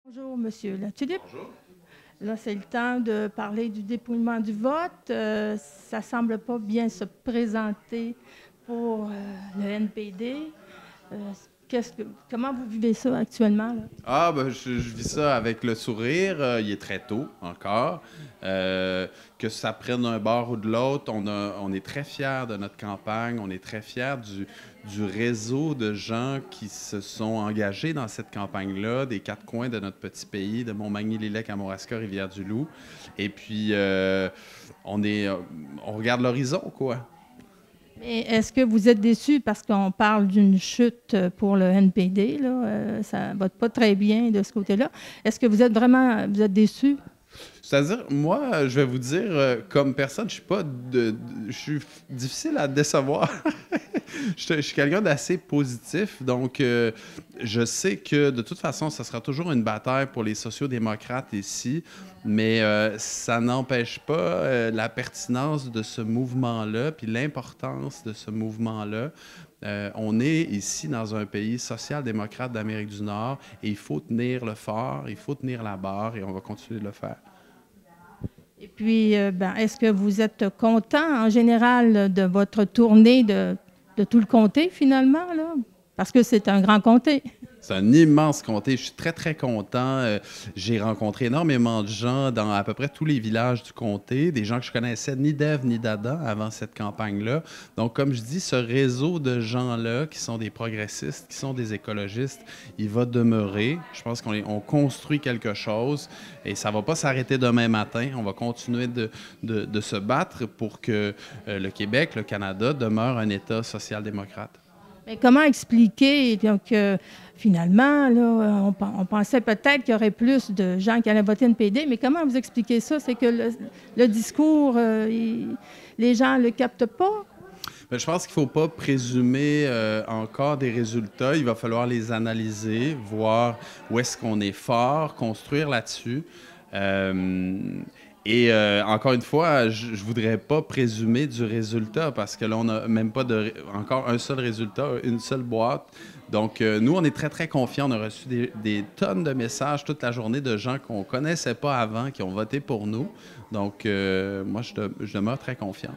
Bonjour, Monsieur Latulippe. Bonjour. Là, c'est le temps de parler du dépouillement du vote. Ça ne semble pas bien se présenter pour le NPD. Euh, comment vous vivez ça actuellement, là? Ah, ben, je vis ça avec le sourire. Il est très tôt encore. Que ça prenne un bord ou de l'autre, on est très fiers de notre campagne. On est très fiers du réseau de gens qui se sont engagés dans cette campagne-là, des quatre coins de notre petit pays, de Montmagny-Lillec, Kamouraska, Rivière-du-Loup. Et puis, on regarde l'horizon, quoi. Mais est-ce que vous êtes déçu parce qu'on parle d'une chute pour le NPD, là? Ça ne va pas très bien de ce côté-là. Est-ce que vous êtes déçu? C'est-à-dire, moi, je vais vous dire, comme personne, je suis difficile à décevoir. Je suis quelqu'un d'assez positif, donc je sais que de toute façon, ça sera toujours une bataille pour les sociaux-démocrates ici, mais ça n'empêche pas la pertinence de ce mouvement-là, puis l'importance de ce mouvement-là. On est ici dans un pays social-démocrate d'Amérique du Nord et il faut tenir le fort, il faut tenir la barre et on va continuer de le faire. Et puis, est-ce que vous êtes content en général de votre tournée de tout le comté finalement, là? Parce que c'est un grand comté. C'est un immense comté. Je suis très, très content. J'ai rencontré énormément de gens dans à peu près tous les villages du comté, des gens que je connaissais ni d'Ève ni d'Adam avant cette campagne-là. Donc, comme je dis, ce réseau de gens-là qui sont des progressistes, qui sont des écologistes, il va demeurer. Je pense qu'on construit quelque chose et ça ne va pas s'arrêter demain matin. On va continuer de se battre pour que le Québec, le Canada, demeure un État social-démocrate. Mais comment expliquer donc, finalement, là, on pensait peut-être qu'il y aurait plus de gens qui allaient voter NPD, mais comment vous expliquez ça? C'est que le discours, les gens ne le captent pas? Bien, je pense qu'il ne faut pas présumer encore des résultats. Il va falloir les analyser, voir où est-ce qu'on est fort, construire là-dessus. Encore une fois, je ne voudrais pas présumer du résultat parce que là, on n'a même pas encore un seul résultat, une seule boîte. Donc, nous, on est très, très confiants. On a reçu des tonnes de messages toute la journée de gens qu'on ne connaissait pas avant, qui ont voté pour nous. Donc, moi, je demeure très confiant.